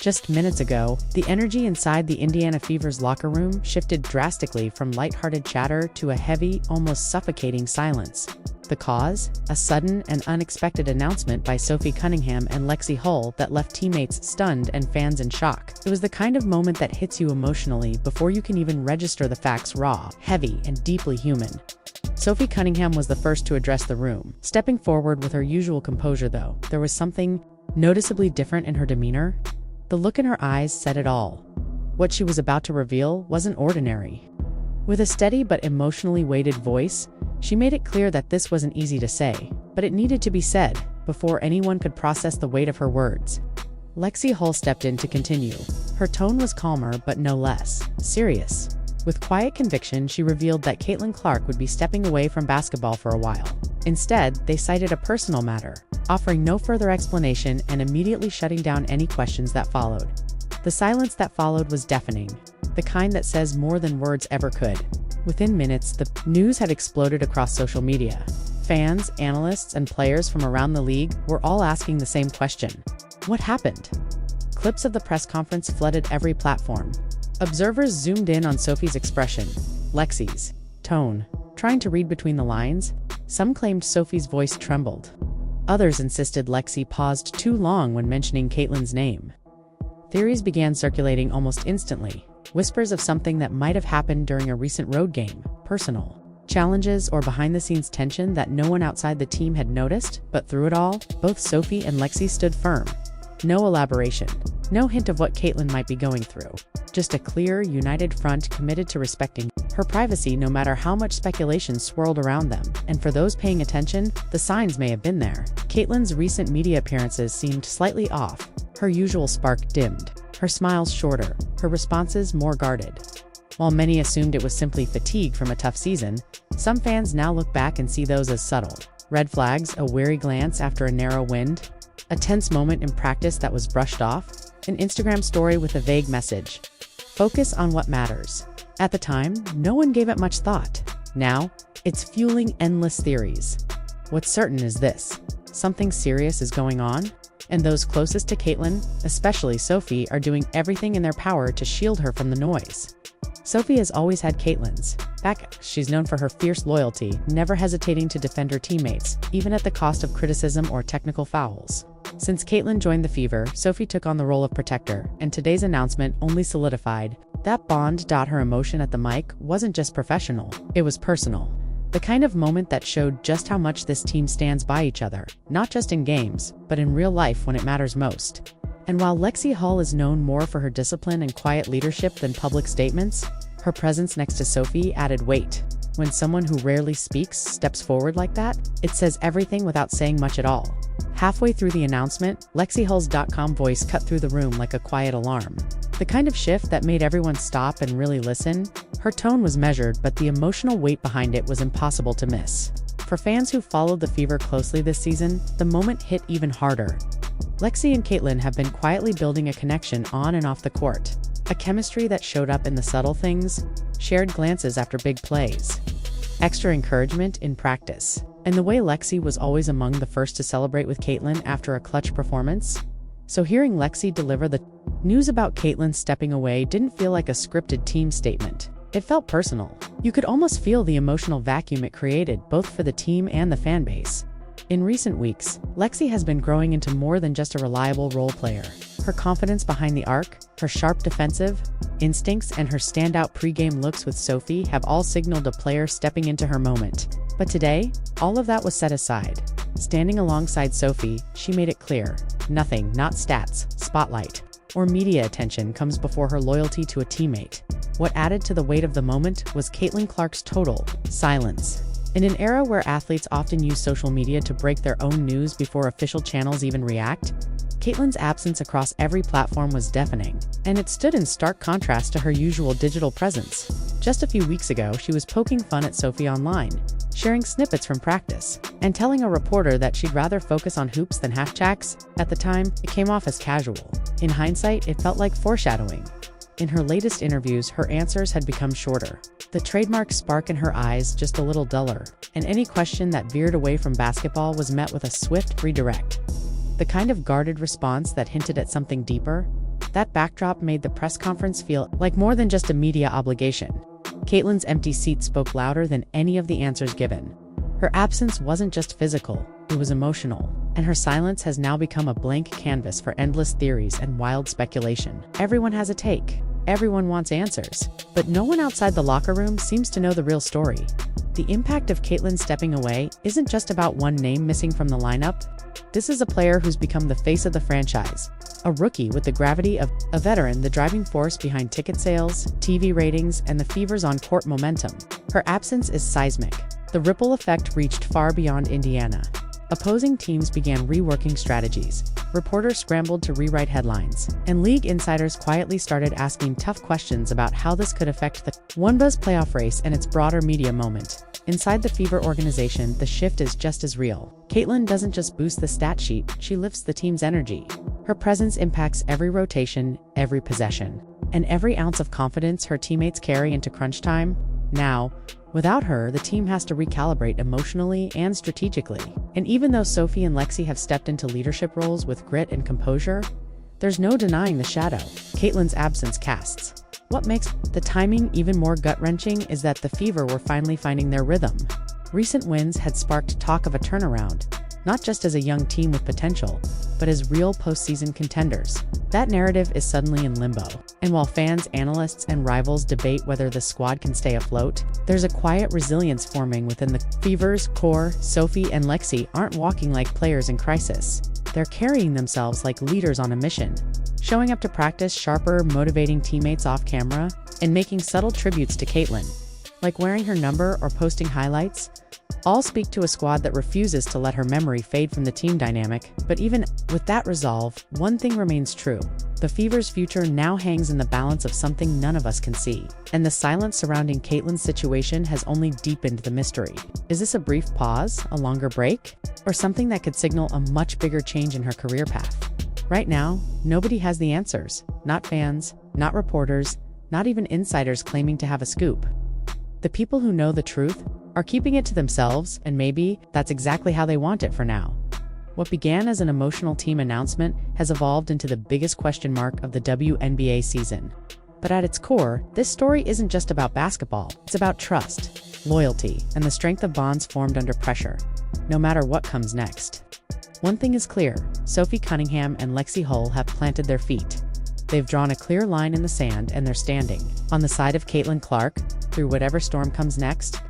Just minutes ago, the energy inside the Indiana Fever's locker room shifted drastically from lighthearted chatter to a heavy, almost suffocating silence. The cause? A sudden and unexpected announcement by Sophie Cunningham and Lexi Hull that left teammates stunned and fans in shock. It was the kind of moment that hits you emotionally before you can even register the facts raw, heavy, and deeply human. Sophie Cunningham was the first to address the room. Stepping forward with her usual composure though, there was something noticeably different in her demeanor. The look in her eyes said it all. What she was about to reveal wasn't ordinary. With a steady but emotionally weighted voice, she made it clear that this wasn't easy to say, but it needed to be said before anyone could process the weight of her words. Lexi Hull stepped in to continue. Her tone was calmer but no less serious. With quiet conviction, she revealed that Caitlin Clark would be stepping away from basketball for a while. Instead, they cited a personal matter, offering no further explanation and immediately shutting down any questions that followed. The silence that followed was deafening, the kind that says more than words ever could. Within minutes, the news had exploded across social media. Fans, analysts, and players from around the league were all asking the same question. What happened? Clips of the press conference flooded every platform. Observers zoomed in on Sophie's expression, Lexi's tone, trying to read between the lines. Some claimed Sophie's voice trembled. Others insisted Lexi paused too long when mentioning Caitlin's name. Theories began circulating almost instantly. Whispers of something that might have happened during a recent road game, personal challenges, or behind-the-scenes tension that no one outside the team had noticed. But through it all, both Sophie and Lexi stood firm. No elaboration, no hint of what Caitlin might be going through. Just a clear, united front committed to respecting her privacy no matter how much speculation swirled around them. And for those paying attention, the signs may have been there. Caitlin's recent media appearances seemed slightly off. Her usual spark dimmed, her smiles shorter, her responses more guarded. While many assumed it was simply fatigue from a tough season, some fans now look back and see those as subtle red flags, a wary glance after a narrow wind, a tense moment in practice that was brushed off, an Instagram story with a vague message. Focus on what matters. At the time, no one gave it much thought. Now, it's fueling endless theories. What's certain is this: something serious is going on, and those closest to Caitlin, especially Sophie, are doing everything in their power to shield her from the noise. Sophie has always had Caitlin's back. She's known for her fierce loyalty, never hesitating to defend her teammates, even at the cost of criticism or technical fouls. Since Caitlin joined the Fever, Sophie took on the role of protector, and today's announcement only solidified that bond. Her emotion at the mic wasn't just professional, it was personal. The kind of moment that showed just how much this team stands by each other, not just in games, but in real life when it matters most. And while Lexi Hull is known more for her discipline and quiet leadership than public statements, her presence next to Sophie added weight. When someone who rarely speaks steps forward like that, it says everything without saying much at all. Halfway through the announcement, LexiHulls.com voice cut through the room like a quiet alarm. The kind of shift that made everyone stop and really listen. Her tone was measured, but the emotional weight behind it was impossible to miss. For fans who followed the Fever closely this season, the moment hit even harder. Lexi and Caitlin have been quietly building a connection on and off the court. A chemistry that showed up in the subtle things, shared glances after big plays, extra encouragement in practice, and the way Lexi was always among the first to celebrate with Caitlin after a clutch performance. So hearing Lexi deliver the news about Caitlin stepping away didn't feel like a scripted team statement. It felt personal. You could almost feel the emotional vacuum it created, both for the team and the fan base. In recent weeks, Lexi has been growing into more than just a reliable role player. Her confidence behind the arc, her sharp defensive instincts, and her standout pregame looks with Sophie have all signaled a player stepping into her moment. But today, all of that was set aside. Standing alongside Sophie, she made it clear: nothing, not stats, spotlight, or media attention comes before her loyalty to a teammate. What added to the weight of the moment was Caitlin Clark's total silence. In an era where athletes often use social media to break their own news before official channels even react, Caitlin's absence across every platform was deafening, and it stood in stark contrast to her usual digital presence. Just a few weeks ago, she was poking fun at Sophie online, sharing snippets from practice, and telling a reporter that she'd rather focus on hoops than half-jacks. At the time, it came off as casual. In hindsight, it felt like foreshadowing. In her latest interviews, her answers had become shorter, the trademark spark in her eyes just a little duller, and any question that veered away from basketball was met with a swift redirect. The kind of guarded response that hinted at something deeper. That backdrop made the press conference feel like more than just a media obligation. Caitlyn's empty seat spoke louder than any of the answers given. Her absence wasn't just physical, it was emotional, and her silence has now become a blank canvas for endless theories and wild speculation. Everyone has a take. Everyone wants answers. But no one outside the locker room seems to know the real story. The impact of Caitlyn stepping away isn't just about one name missing from the lineup. This is a player who's become the face of the franchise. A rookie with the gravity of a veteran, the driving force behind ticket sales, TV ratings, and the Fever's on-court momentum. Her absence is seismic. The ripple effect reached far beyond Indiana. Opposing teams began reworking strategies, reporters scrambled to rewrite headlines, and league insiders quietly started asking tough questions about how this could affect the OneBuzz playoff race and its broader media moment. Inside the Fever organization, the shift is just as real. Caitlyn doesn't just boost the stat sheet, she lifts the team's energy. Her presence impacts every rotation, every possession, and every ounce of confidence her teammates carry into crunch time. Now, without her, the team has to recalibrate emotionally and strategically. And even though Sophie and Lexi have stepped into leadership roles with grit and composure, there's no denying the shadow Caitlyn's absence casts. What makes the timing even more gut-wrenching is that the Fever were finally finding their rhythm. Recent wins had sparked talk of a turnaround, not just as a young team with potential, but as real postseason contenders. That narrative is suddenly in limbo. And while fans, analysts, and rivals debate whether the squad can stay afloat, there's a quiet resilience forming within the Fever's core. Sophie and Lexi aren't walking like players in crisis. They're carrying themselves like leaders on a mission, showing up to practice sharper, motivating teammates off camera, and making subtle tributes to Caitlyn, like wearing her number or posting highlights. All speak to a squad that refuses to let her memory fade from the team dynamic. But even with that resolve, one thing remains true. The Fever's future now hangs in the balance of something none of us can see. And the silence surrounding Caitlyn's situation has only deepened the mystery. Is this a brief pause, a longer break, or something that could signal a much bigger change in her career path? Right now, nobody has the answers. Not fans, not reporters, not even insiders claiming to have a scoop. The people who know the truth are keeping it to themselves, and maybe that's exactly how they want it for now. What began as an emotional team announcement has evolved into the biggest question mark of the WNBA season. But at its core, this story isn't just about basketball. It's about trust, loyalty, and the strength of bonds formed under pressure, no matter what comes next. One thing is clear, Sophie Cunningham and Lexi Hull have planted their feet. They've drawn a clear line in the sand, and they're standing on the side of Caitlin Clark through whatever storm comes next.